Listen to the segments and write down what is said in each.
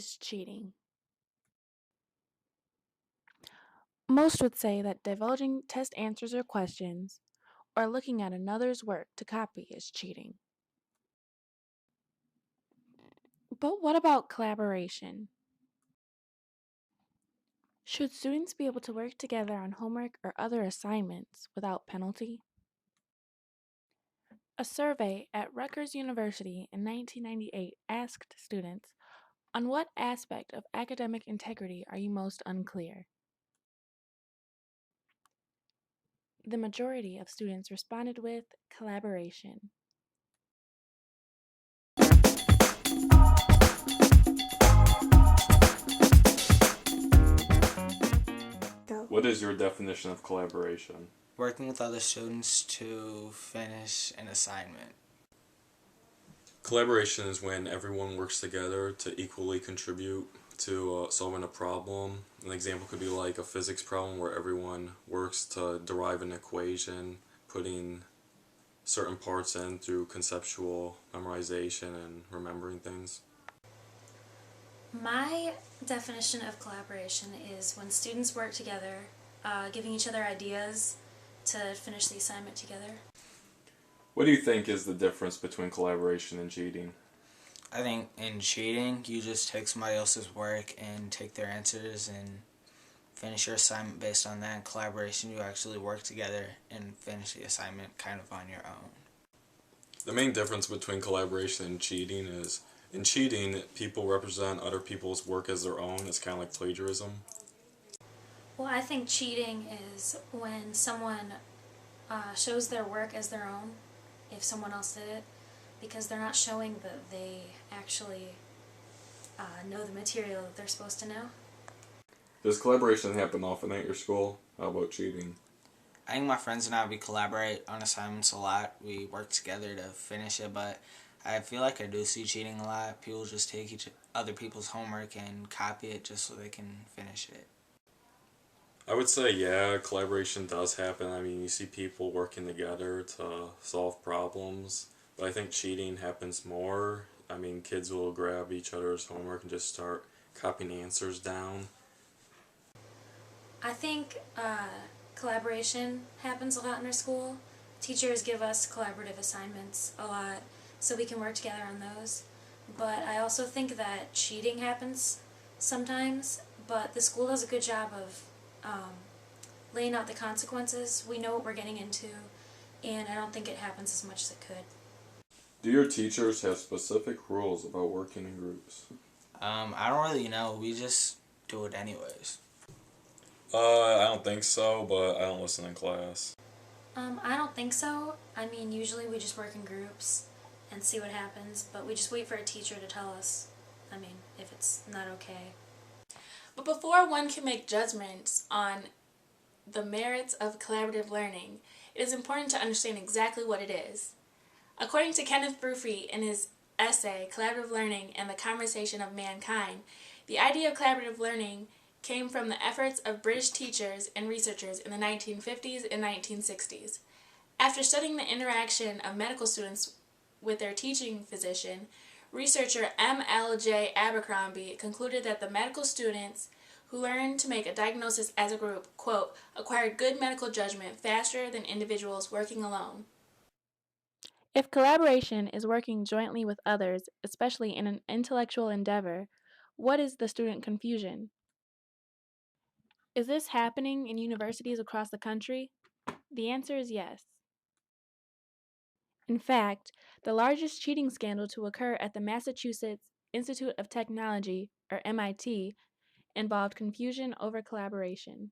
is cheating? Most would say that divulging test answers or questions, or looking at another's work to copy is cheating. But what about collaboration? Should students be able to work together on homework or other assignments without penalty? A survey at Rutgers University in 1998 asked students, on what aspect of academic integrity are you most unclear? The majority of students responded with collaboration. Go. What is your definition of collaboration? Working with other students to finish an assignment. Collaboration is when everyone works together to equally contribute to solving a problem. An example could be like a physics problem where everyone works to derive an equation, putting certain parts in through conceptual memorization and remembering things. My definition of collaboration is when students work together, giving each other ideas to finish the assignment together. What do you think is the difference between collaboration and cheating? I think in cheating, you just take somebody else's work and take their answers and finish your assignment based on that. In collaboration, you actually work together and finish the assignment kind of on your own. The main difference between collaboration and cheating is in cheating, people represent other people's work as their own. It's kind of like plagiarism. Well, I think cheating is when someone shows their work as their own, if someone else did it, because they're not showing that they actually know the material that they're supposed to know. Does collaboration happen often at your school? How about cheating? I think my friends and I, we collaborate on assignments a lot. We work together to finish it, but I feel like I do see cheating a lot. People just take other people's homework and copy it just so they can finish it. I would say, yeah, collaboration does happen. I mean, you see people working together to solve problems, but I think cheating happens more. I mean, kids will grab each other's homework and just start copying answers down. I think collaboration happens a lot in our school. Teachers give us collaborative assignments a lot so we can work together on those. But I also think that cheating happens sometimes, but the school does a good job of laying out the consequences. We know what we're getting into, and I don't think it happens as much as it could. Do your teachers have specific rules about working in groups? I don't really know. We just do it anyways. I don't think so, but I don't listen in class. I don't think so. I mean, usually we just work in groups and see what happens, but we just wait for a teacher to tell us, I mean, if it's not okay. But before one can make judgments on the merits of collaborative learning, it is important to understand exactly what it is. According to Kenneth Brophy in his essay, Collaborative Learning and the Conversation of Mankind, the idea of collaborative learning came from the efforts of British teachers and researchers in the 1950s and 1960s. After studying the interaction of medical students with their teaching physician, researcher M.L.J. Abercrombie concluded that the medical students who learned to make a diagnosis as a group, quote, acquired good medical judgment faster than individuals working alone. If collaboration is working jointly with others, especially in an intellectual endeavor, what is the student confusion? Is this happening in universities across the country? The answer is yes. In fact, the largest cheating scandal to occur at the Massachusetts Institute of Technology, or MIT, involved confusion over collaboration.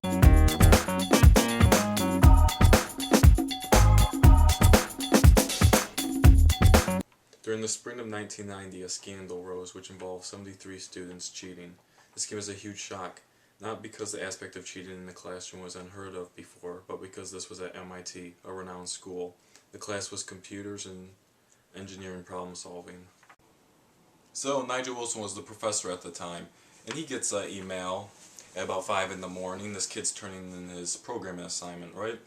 During the spring of 1990, a scandal rose which involved 73 students cheating. This came as a huge shock, not because the aspect of cheating in the classroom was unheard of before, but because this was at MIT, a renowned school. The class was computers and engineering problem solving. So Nigel Wilson was the professor at the time, and he gets an email at about 5 in the morning. This kid's turning in his programming assignment, right?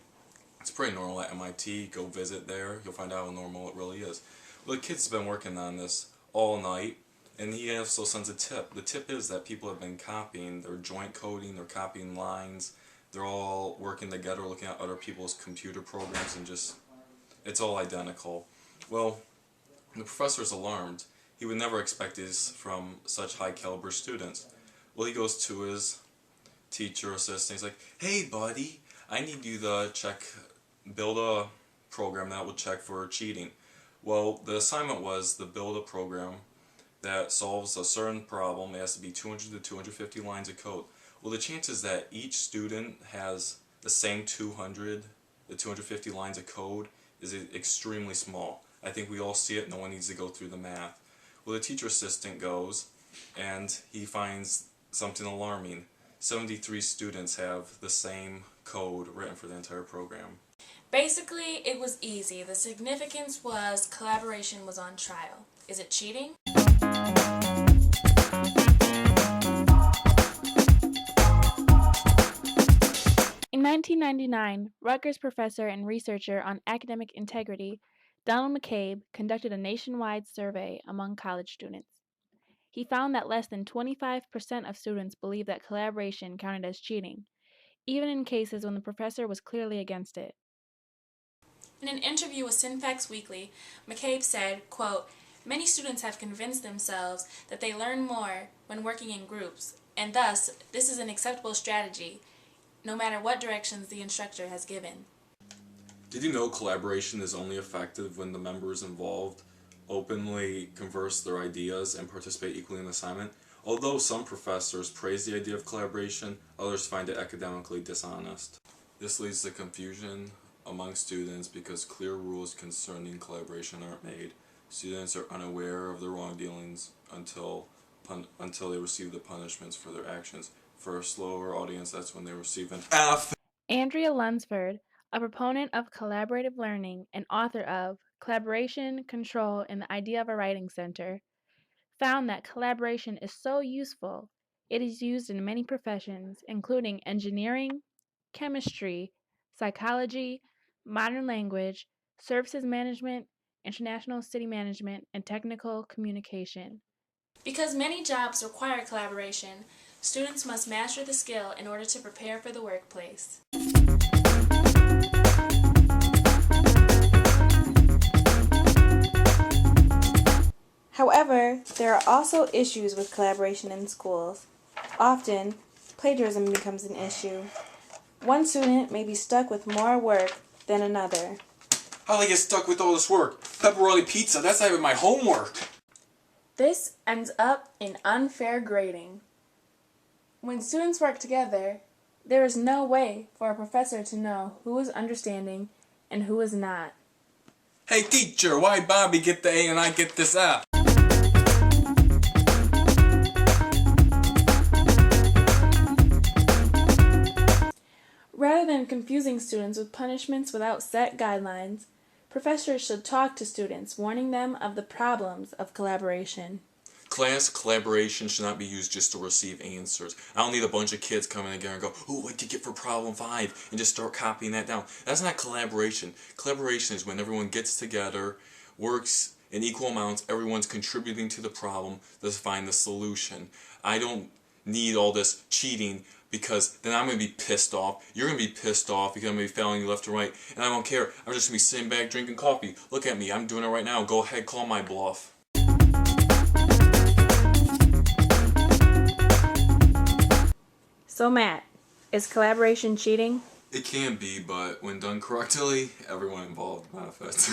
It's pretty normal at MIT. Go visit there. You'll find out how normal it really is. Well, the kid's been working on this all night. And he also sends a tip. The tip is that people have been copying, they're joint coding, they're copying lines, they're all working together looking at other people's computer programs and just, it's all identical. Well, the professor is alarmed. He would never expect this from such high caliber students. Well, he goes to his teacher assistant. He's like, "Hey, buddy, I need you to build a program that will check for cheating." Well, the assignment was to build a program that solves a certain problem. It has to be 200 to 250 lines of code. Well, the chances that each student has the same 200 to 250 lines of code is extremely small. I think we all see it. No one needs to go through the math. Well, the teacher assistant goes and he finds something alarming. 73 students have the same code written for the entire program. Basically, it was easy. The significance was collaboration was on trial. Is it cheating? In 1999, Rutgers professor and researcher on academic integrity, Donald McCabe, conducted a nationwide survey among college students. He found that less than 25% of students believed that collaboration counted as cheating, even in cases when the professor was clearly against it. In an interview with Synfax Weekly, McCabe said, quote, "Many students have convinced themselves that they learn more when working in groups, and thus this is an acceptable strategy, no matter what directions the instructor has given." Did you know collaboration is only effective when the members involved openly converse their ideas and participate equally in the assignment? Although some professors praise the idea of collaboration, others find it academically dishonest. This leads to confusion among students because clear rules concerning collaboration aren't made. Students are unaware of their wrongdoings until they receive the punishments for their actions. For a slower audience, that's when they receive an F. Andrea Lunsford, a proponent of collaborative learning and author of Collaboration, Control, and the Idea of a Writing Center, found that collaboration is so useful, it is used in many professions, including engineering, chemistry, psychology, modern language, services management, international city management, and technical communication. Because many jobs require collaboration, students must master the skill in order to prepare for the workplace. However, there are also issues with collaboration in schools. Often, plagiarism becomes an issue. One student may be stuck with more work than another. How do I get stuck with all this work? Pepperoni pizza, that's not even my homework. This ends up in unfair grading. When students work together, there is no way for a professor to know who is understanding and who is not. Hey teacher, why Bobby get the A and I get this F? Rather than confusing students with punishments without set guidelines, professors should talk to students, warning them of the problems of collaboration. Class collaboration should not be used just to receive answers. I don't need a bunch of kids coming together and go, "Ooh, what'd you get for problem 5?" and just start copying that down. That's not collaboration. Collaboration is when everyone gets together, works in equal amounts, everyone's contributing to the problem to find the solution. I don't need all this cheating because then I'm going to be pissed off. You're going to be pissed off because I'm going to be failing you left and right, and I don't care. I'm just going to be sitting back drinking coffee. Look at me. I'm doing it right now. Go ahead, call my bluff. So Matt, is collaboration cheating? It can be, but when done correctly, everyone involved benefits.